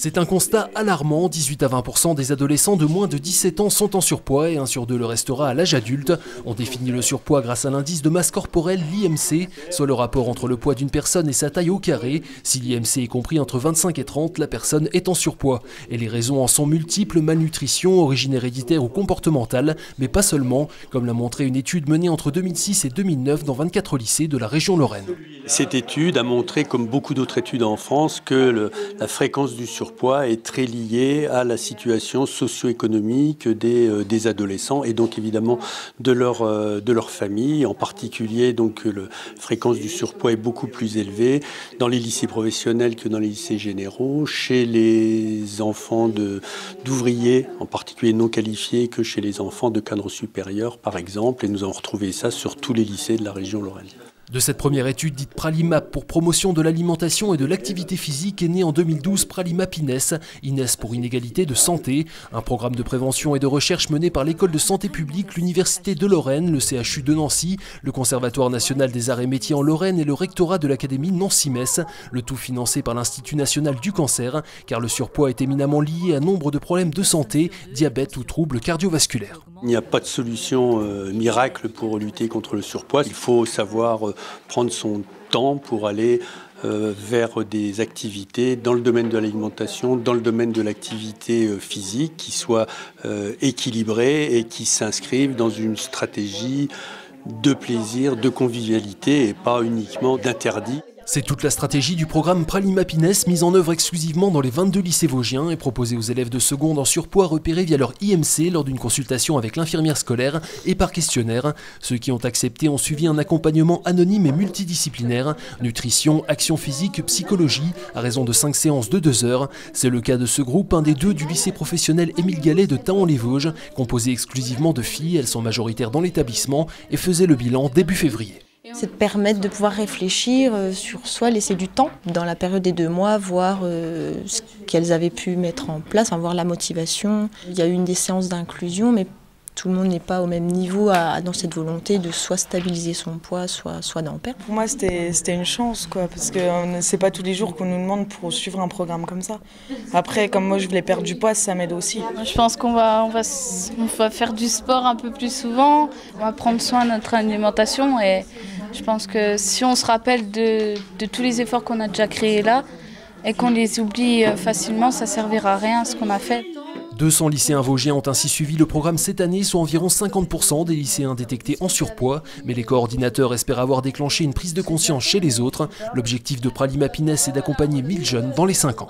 C'est un constat alarmant, 18 à 20% des adolescents de moins de 17 ans sont en surpoids et 1 sur 2 le restera à l'âge adulte. On définit le surpoids grâce à l'indice de masse corporelle, l'IMC, soit le rapport entre le poids d'une personne et sa taille au carré. Si l'IMC est compris entre 25 et 30, la personne est en surpoids. Et les raisons en sont multiples, malnutrition, origine héréditaire ou comportementale, mais pas seulement, comme l'a montré une étude menée entre 2006 et 2009 dans 24 lycées de la région Lorraine. Cette étude a montré, comme beaucoup d'autres études en France, que la fréquence du surpoids est très liée à la situation socio-économique des adolescents et donc évidemment de leur famille. En particulier, donc, la fréquence du surpoids est beaucoup plus élevée dans les lycées professionnels que dans les lycées généraux, chez les enfants d'ouvriers, en particulier non qualifiés, que chez les enfants de cadres supérieurs, par exemple. Et nous avons retrouvé ça sur tous les lycées de la région Lorraine. De cette première étude dite Pralimap pour promotion de l'alimentation et de l'activité physique est né en 2012 Pralimap INES, INES pour inégalité de santé, un programme de prévention et de recherche mené par l'école de santé publique, l'université de Lorraine, le CHU de Nancy, le Conservatoire national des arts et métiers en Lorraine et le rectorat de l'académie Nancy-Metz, le tout financé par l'Institut national du cancer, car le surpoids est éminemment lié à nombre de problèmes de santé, diabète ou troubles cardiovasculaires. Il n'y a pas de solution miracle pour lutter contre le surpoids. Il faut savoir prendre son temps pour aller vers des activités dans le domaine de l'alimentation, dans le domaine de l'activité physique qui soient équilibrées et qui s'inscrivent dans une stratégie de plaisir, de convivialité et pas uniquement d'interdit. C'est toute la stratégie du programme Pralimap INES mise en œuvre exclusivement dans les 22 lycées vosgiens et proposée aux élèves de seconde en surpoids repérés via leur IMC lors d'une consultation avec l'infirmière scolaire et par questionnaire. Ceux qui ont accepté ont suivi un accompagnement anonyme et multidisciplinaire, nutrition, action physique, psychologie, à raison de 5 séances de 2 heures. C'est le cas de ce groupe, un des 2 du lycée professionnel Émile Gallet de Thaon-les-Vosges, composé exclusivement de filles, elles sont majoritaires dans l'établissement et faisaient le bilan début février. C'est de permettre de pouvoir réfléchir sur soi, laisser du temps dans la période des 2 mois, voir ce qu'elles avaient pu mettre en place, voir la motivation. Il y a eu des séances d'inclusion, mais tout le monde n'est pas au même niveau dans cette volonté de soit stabiliser son poids, soit d'en perdre. Pour moi, c'était une chance, parce que c'est pas tous les jours qu'on nous demande pour suivre un programme comme ça. Après, comme moi je voulais perdre du poids, ça m'aide aussi. Je pense qu'on va faire du sport un peu plus souvent, on va prendre soin de notre alimentation et je pense que si on se rappelle de tous les efforts qu'on a déjà créés là et qu'on les oublie facilement, ça servira à rien ce qu'on a fait. 200 lycéens vosgiens ont ainsi suivi le programme cette année, soit environ 50% des lycéens détectés en surpoids. Mais les coordinateurs espèrent avoir déclenché une prise de conscience chez les autres. L'objectif de Pralimap INES est d'accompagner 1000 jeunes dans les 5 ans.